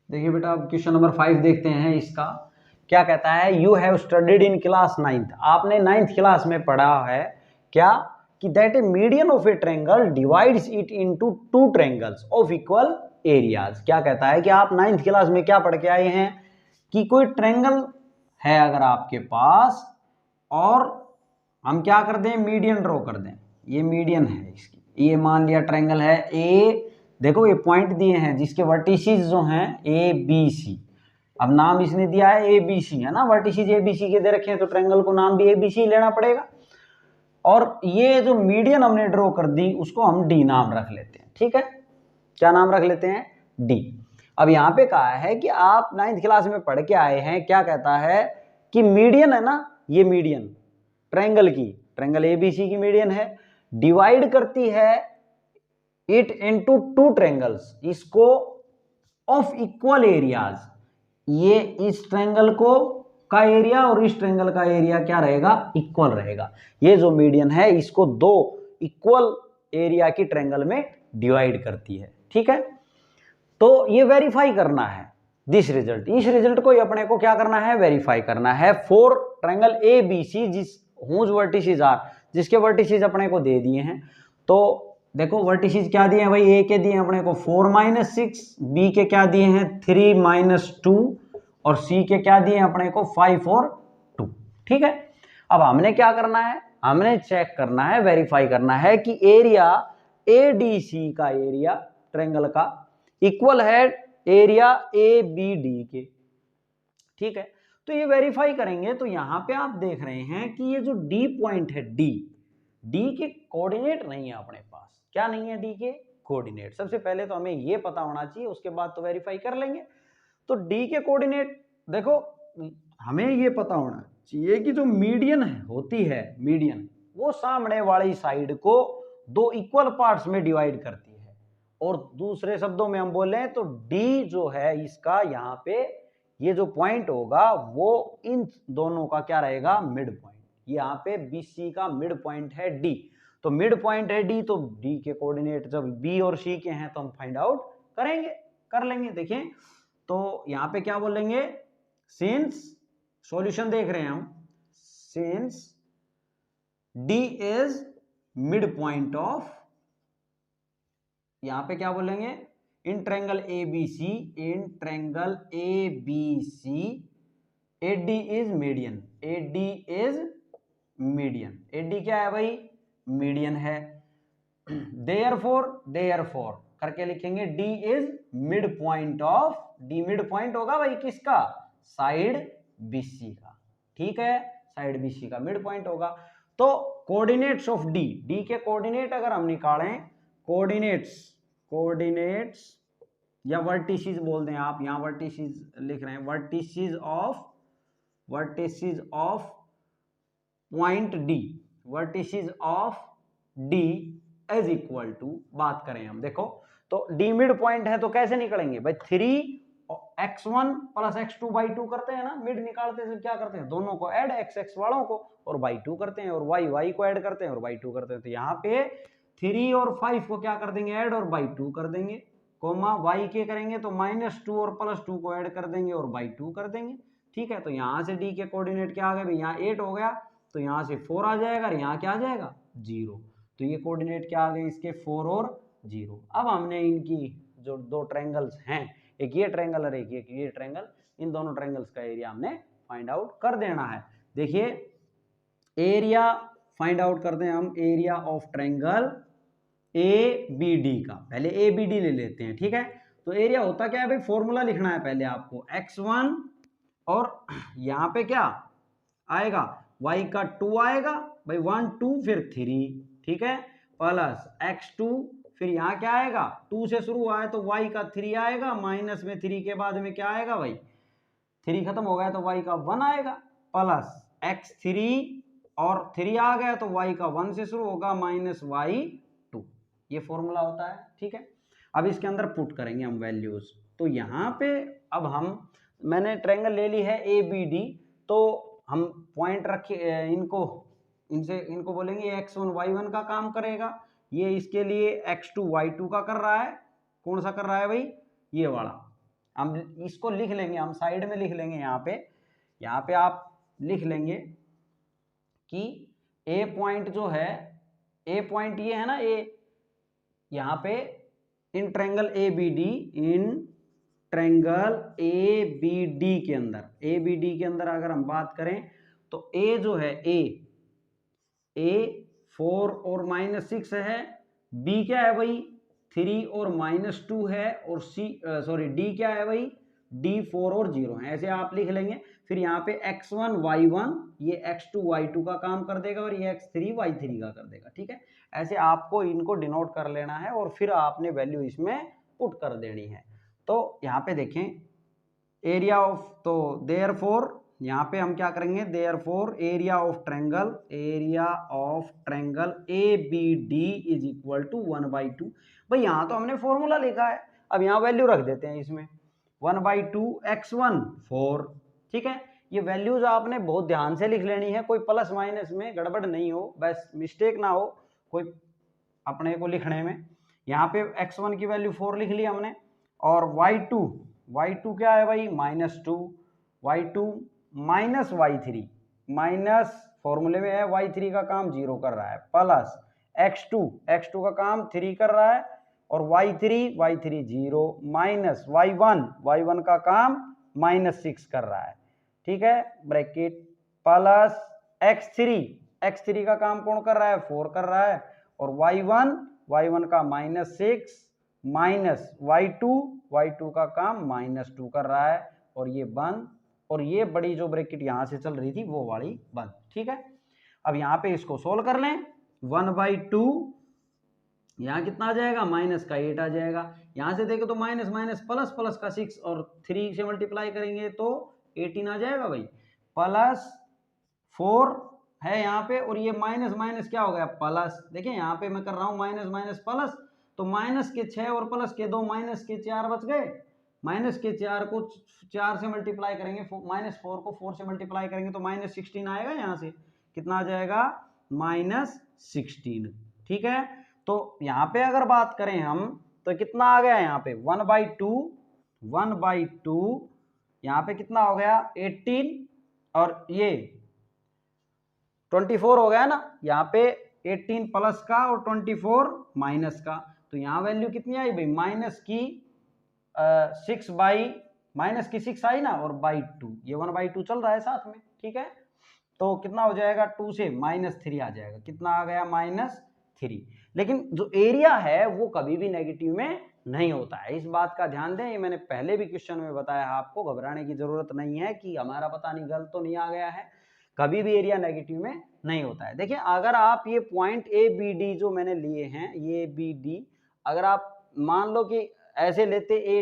देखिए बेटा अब क्वेश्चन नंबर 5 देखते हैं। इसका क्या कहता है, you have studied in class 9th, आपने 9th क्लास में पढ़ा है क्या कि that A median of A triangle divides it into two triangles of equal areas. क्या कहता है कि आप 9th क्लास में क्या पढ़ के आए हैं कि कोई ट्रायंगल है अगर आपके पास और हम क्या कर दें, मीडियन ड्रॉ कर दें। ये मीडियन है इसकी, ये मान लिया ट्रायंगल है ए, देखो ये पॉइंट दिए हैं जिसके वर्टिसेस जो हैं ए बी सी। अब नाम इसने दिया है ए बी सी, है ना, वर्टिसेस ए बी सी के दे रखे हैं तो ट्रायंगल को नाम भी ए बी सी लेना पड़ेगा। और ये जो मीडियन हमने ड्रॉ कर दी उसको हम डी नाम रख लेते हैं। ठीक है, क्या नाम रख लेते हैं, डी। अब यहाँ पे कहा है कि आप 9th क्लास में पढ़ के आए हैं, क्या कहता है कि मीडियन है ना, ये मीडियन ट्रायंगल की, ट्रायंगल एबीसी की मीडियन है, डिवाइड करती है इट इनटू टू ट्रायंगल्स, इसको ऑफ इक्वल एरियाज। ये इस ट्रायंगल को का एरिया और इस ट्रायंगल का एरिया क्या रहेगा, इक्वल रहेगा। ये जो मीडियन है इसको दो इक्वल एरिया की ट्रायंगल में डिवाइड करती है। ठीक है, तो ये वेरीफाई करना है दिस रिजल्ट, इस रिजल्ट को अपने को क्या करना है, वेरीफाई करना है for triangle A B C जिस हुज वर्टिसेस आर, जिसके वर्टिसेस अपने को दे दिए हैं। तो देखो वर्टिसेस क्या दिए हैं भाई, ए के दिए हैं अपने को 4-6, बी के क्या दिए हैं 3-2 और सी के क्या दिए हैं अपने को 5 और 2। ठीक है, अब हमने क्या करना है, हमने चेक करना है, वेरीफाई करना है कि एरिया ए डी सी का एरिया ट्रायंगल का इक्वल है एरिया ए बी डी के। ठीक है, तो ये वेरीफाई करेंगे तो यहां पे आप देख रहे हैं कि ये जो डी पॉइंट है, डी के कोऑर्डिनेट नहीं है अपने पास। क्या नहीं है, डी के कोऑर्डिनेट। सबसे पहले तो हमें ये पता होना चाहिए, उसके बाद तो वेरीफाई कर लेंगे। तो डी के कोऑर्डिनेट देखो, हमें ये पता होना चाहिए कि जो मीडियन होती है, मीडियन वो सामने वाली साइड को दो इक्वल पार्ट्स में डिवाइड करती है। और दूसरे शब्दों में हम बोलें तो डी जो है इसका यहाँ पे ये जो पॉइंट होगा वो इन दोनों का क्या रहेगा, मिड पॉइंट। यहाँ पे BC का मिड पॉइंट है डी, तो मिड पॉइंट है डी, तो डी के कोऑर्डिनेट जब बी और सी के हैं तो हम फाइंड आउट करेंगे, कर लेंगे। देखें तो यहाँ पे क्या बोलेंगे, सिंस सॉल्यूशन देख रहे हैं हम, since D is mid point of, यहाँ पे क्या बोलेंगे, in triangle ABC, in triangle ABC AD is median, AD is median, AD क्या है भाई, मीडियन है। देयरफॉर करके लिखेंगे D is mid point of, D mid point होगा भाई किसका, साइड BC का। ठीक है, साइड BC का मिड पॉइंट होगा। तो कोऑर्डिनेट्स ऑफ D के कोऑर्डिनेट अगर हम निकालें, कोऑर्डिनेट्स या वर्टिसेस बोल दें आप, यहां वर्टिसेस लिख रहे हैं, vertices of point D, vertices of D is equal to, बात करें हम, देखो तो D मिड पॉइंट है तो कैसे निकलेंगे भाई, 3x1 + x2/2 करते हैं ना, मिड निकालते हैं क्या करते हैं, दोनों को ऐड, x वालों को और y2 करते हैं, और y को ऐड करते हैं और y2 करते हैं। तो यहाँ पे 3 और 5 को क्या कर देंगे, ऐड और y2 कर देंगे, कोमा y के करेंगे तो -2 और +2 को ऐड कर देंगे और y2 कर देंगे। ठीक है, तो यहाँ से D के कोऑर्डिनेट क्या आ गए भाई, यहाँ 8 हो गया तो यहाँ से 4 आ जाएगा और यहाँ क्या आ जाएगा 0। तो ये कोऑर्डिनेट क्या आ गए इसके, 4 और 0। अब हमने इनकी जो दो ट्रायंगल्स हैं, एक ये ट्रायंगल और एक ये ट्रायंगल, इन दोनों ट्रायंगल्स का एरिया हमने फाइंड आउट कर देना है। देखिए एरिया फाइंड आउट करते हैं हम, एरिया ऑफ ट्रायंगल ABD का, पहले ABD ले लेते हैं। ठीक है, तो एरिया होता क्या है भाई, फॉर्मूला लिखना है पहले आपको, x1 और यहाँ पे क्या आएगा, y का 2 आएगा भाई, 1 2 फिर 3, ठीक है, प्लस x2, फिर यहाँ क्या आएगा, 2 से शुरू हुआ है तो y का 3 आएगा, माइनस में 3 के बाद में क्या आएगा भाई, 3 खत्म हो गया तो y का 1 आएगा, प्लस x3 और 3 आ गया तो y का 1 से शुरू होगा, माइनस y2। ये फॉर्मूला होता है। ठीक है, अब इसके अंदर पुट करेंगे हम वैल्यूज। तो यहाँ पे अब हम, मैंने ट्रायंगल ले ली है ABD, तो हम पॉइंट रखे इनको बोलेंगे x1 y1 का काम करेगा, ये इसके लिए x2 y2 का कर रहा है। कौन सा कर रहा है भाई, ये वाला हम इसको लिख लेंगे, हम साइड में लिख लेंगे यहाँ पे आप लिख लेंगे कि ए पॉइंट जो है, ए पॉइंट ये है ना, ए यहाँ पे in triangle A B D, in triangle A B D के अंदर, ए बी डी के अंदर अगर हम बात करें तो ए जो है ए 4 और -6 है, बी क्या है भाई 3 और -2 है, और डी क्या है भाई डी 4 और 0 है। ऐसे आप लिख लेंगे। फिर यहाँ पे x1 y1 ये x2 y2 का काम कर देगा और ये x3 y3 का कर देगा, ठीक है। ऐसे आपको इनको डिनोट कर लेना है और फिर आपने वैल्यू इसमें पुट कर देनी है। तो यहाँ पे देखें एरिया ऑफ, तो देयरफॉर यहाँ पे हम क्या करेंगे, therefore area of triangle A B D is equal to 1/2। भाई यहाँ तो हमने फॉर्मूला लिखा है, अब यहाँ वैल्यू रख देते हैं इसमें 1/2 x1 4, ठीक है। ये वैल्यूज आपने बहुत ध्यान से लिख लेनी है, कोई प्लस माइनस में गड़बड़ नहीं हो, बस मिस्टेक ना हो कोई अपने को लिखने में। यहाँ पे x1 की वैल्यू 4 लिख ली हमने, और y2 क्या है भाई -2, y2 माइनस y3, माइनस फॉर्मूले में है y3 का काम 0 कर रहा है, प्लस x2 का काम 3 कर रहा है, और y3 0, माइनस y1 का काम -6 कर रहा है, ठीक है, ब्रैकेट, प्लस x3 का काम कौन कर रहा है 4 कर रहा है, और y1 का -6, माइनस y2 का काम -2 कर रहा है, और ये बंद, और ये बड़ी जो ब्रैकेट यहां से चल रही थी वो वाली बंद, ठीक है। अब यहाँ पे इसको सोल्व कर लें, 1/2 यहाँ कितना आ जाएगा -8 आ जाएगा। यहां से देखें तो माइनस प्लस का 6 और 3 से मल्टीप्लाई करेंगे तो 18 आ जाएगा भाई, प्लस 4 है यहाँ पे, और ये माइनस क्या हो गया प्लस। देखिए यहाँ पे मैं कर रहा हूँ माइनस प्लस, तो माइनस के 6 और प्लस के 2, माइनस के 4 बच गए, माइनस के 4 को 4 से मल्टीप्लाई करेंगे, -4 को 4 से मल्टीप्लाई करेंगे तो -16 आएगा, यहाँ से कितना आ जाएगा -16, ठीक है। तो यहाँ पे अगर बात करें हम तो कितना आ गया यहाँ पे 1/2 यहाँ पे कितना हो गया 18, और ये 24 हो गया ना, यहाँ पे 18 प्लस का और 24 माइनस का, तो यहाँ वैल्यू कितनी आई भाई माइनस की 6 आई ना, और /2, ये 1/2 चल रहा है साथ में, ठीक है। तो कितना हो जाएगा 2 से -3 आ जाएगा, कितना आ गया -3। लेकिन जो एरिया है वो कभी भी नेगेटिव में नहीं होता है, इस बात का ध्यान दें। ये मैंने पहले भी क्वेश्चन में बताया, आपको घबराने की जरूरत नहीं है कि हमारा पता नहीं गलत तो नहीं आ गया है, कभी भी एरिया नेगेटिव में नहीं होता है। देखिए अगर आप ये पॉइंट ए बी डी जो मैंने लिए हैं, ये बी डी, अगर आप मान लो कि ऐसे लेते ए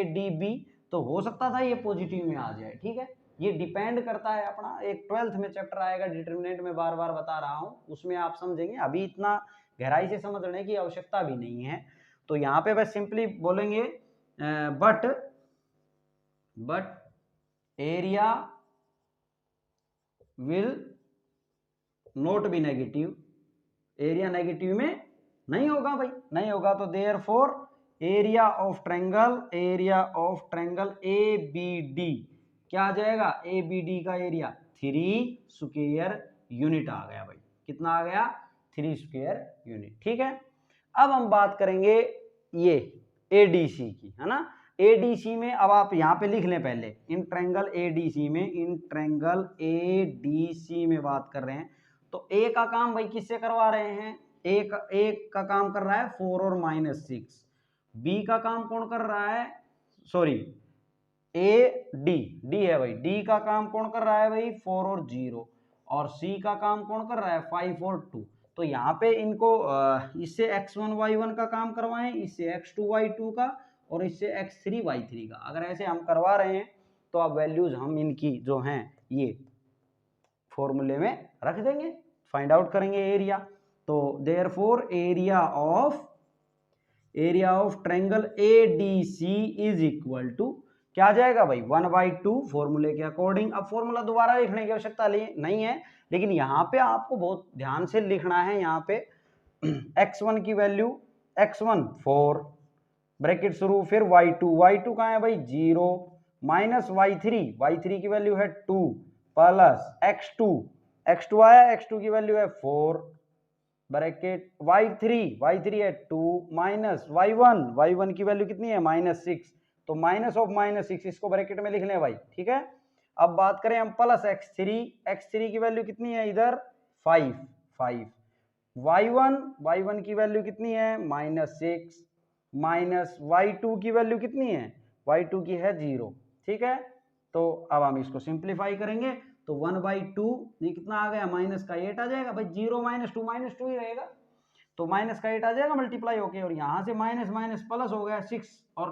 डी बी, तो हो सकता था ये पॉजिटिव में आ जाए, ठीक है। ये डिपेंड करता है अपना, एक 12th में चैप्टर आएगा डिटरमिनेंट में, बार बार बता रहा हूँ, उसमें आप समझेंगे, अभी इतना गहराई से समझने की आवश्यकता भी नहीं है। तो यहाँ पे बस सिंपली बोलेंगे but area will not be negative, area negative में नहीं होगा भाई, नहीं होगा। तो therefore area of triangle A B D क्या आ जाएगा, ए बी डी का एरिया 3 स्क्वायर यूनिट आ गया भाई, कितना आ गया 3 स्क्वायर यूनिट, ठीक है। अब हम बात करेंगे ये एडीसी की, है ना। एडीसी में अब आप यहाँ पे लिख लें पहले, इन ट्रायंगल एडीसी में बात कर रहे हैं, तो ए का काम भाई किससे करवा रहे हैं, एक का काम कर रहा है 4 और -6, बी का काम कौन कर रहा है, सॉरी डी है भाई, डी का काम कौन कर रहा है भाई 4 और 0, और सी का काम कौन कर रहा है 5 और 2। तो यहाँ पे इनको इससे x1 y1 का काम करवाएं, इससे x2 y2 का, और इससे x3 y3 का। अगर ऐसे हम करवा रहे हैं तो अब वैल्यूज हम इनकी जो हैं ये फॉर्मूले में रख देंगे, फाइंड आउट करेंगे एरिया। तो therefore area of triangle ADC is equal to क्या आ जाएगा भाई 1/2 फॉर्मूले के अकॉर्डिंग। अब फॉर्मूला दोबारा लिखने की आवश्यकता नहीं है, लेकिन यहाँ पे आपको बहुत ध्यान से लिखना है। यहाँ पे x1 की वैल्यू x1 4, ब्रैकेट शुरू, फिर y2 कहाँ है भाई 0 माइनस y3 की वैल्यू है 2 प्लस x2 आया, x2 की वैल्यू है 4 ब्रैकेट y3 है 2 माइनस y1 की वैल्यू कितनी है -6, तो माइनस ऑफ -6 इसको ब्रैकेट में लिख लें भाई, ठीक है। अब बात करें हम प्लस x3 की वैल्यू कितनी है इधर 5 y1 की वैल्यू कितनी है -6 माइनस y2 की वैल्यू कितनी है, y2 की है 0, ठीक है। तो अब हम इसको सिंप्लीफाई करेंगे तो 1/2 ये कितना आ गया माइनस का 8 आ जाएगा भाई, 0 माइनस टू ही रहेगा, तो माइनस का 8 आ जाएगा मल्टीप्लाई होके, और यहाँ से माइनस माइनस प्लस हो गया 6 और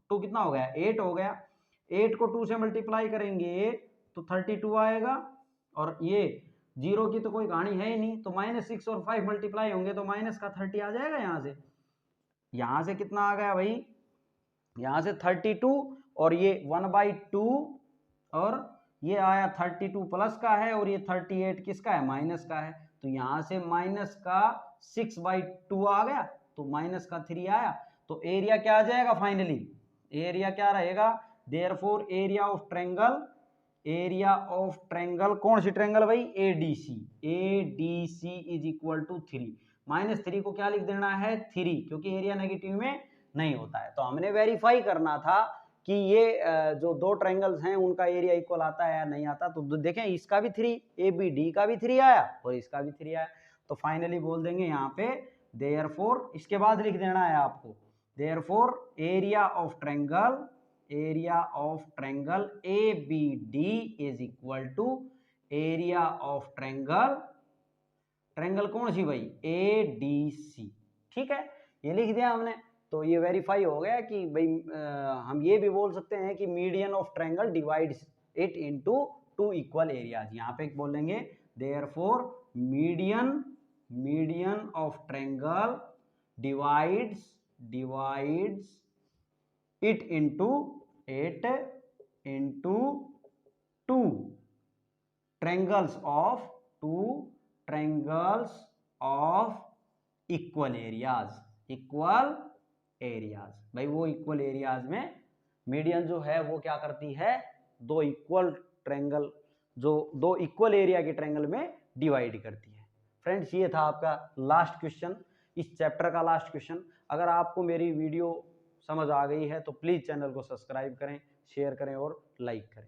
2 कितना हो गया 8 हो गया, 8 को 2 से मल्टीप्लाई करेंगे तो 32 आएगा, और ये 0 की तो कोई कहानी है ही नहीं, तो -6 और 5 मल्टीप्लाई होंगे तो माइनस का 30 आ जाएगा। यहाँ से कितना आ गया भाई, यहाँ से 32 और ये 1/2 और ये आया 32 प्लस का है और ये 38 किसका है माइनस का है, तो यहाँ से माइनस का 6/2 आ गया तो माइनस का 3 आया, तो एरिया क्या आ जाएगा फाइनली, एरिया क्या रहेगा, देयरफॉर एरिया ऑफ ट्रायंगल कौन सी ट्रायंगल भाई ADC इज इक्वल टू 3, -3 को क्या लिख देना है 3, क्योंकि एरिया नेगेटिव में नहीं होता है। तो हमने वेरीफाई करना था कि ये जो दो ट्रायंगल्स हैं उनका एरिया इक्वल आता है या नहीं आता, तो देखें इसका भी 3, ABD का भी 3 आया और इसका भी 3 आया, तो फाइनली बोल देंगे यहाँ पे देयरफॉर, इसके बाद लिख देना है आपको therefore area of triangle ABD is equal to area of triangle कौन सी भाई ADC, ठीक है, ये लिख दिया हमने। तो ये वेरीफाई हो गया कि भाई हम ये भी बोल सकते हैं कि median of triangle divides it into 2 equal areas, यहाँ पे बोलेंगे therefore median of triangle divides it into 2 triangles of equal areas भाई, वो इक्वल एरियाज में मीडियन जो है वो क्या करती है, दो इक्वल एरिया के ट्रायंगल में डिवाइड करती है। फ्रेंड्स ये था आपका लास्ट क्वेश्चन, इस चैप्टर का लास्ट क्वेश्चन। अगर आपको मेरी वीडियो समझ आ गई है तो प्लीज चैनल को सब्सक्राइब करें, शेयर करें और लाइक करें।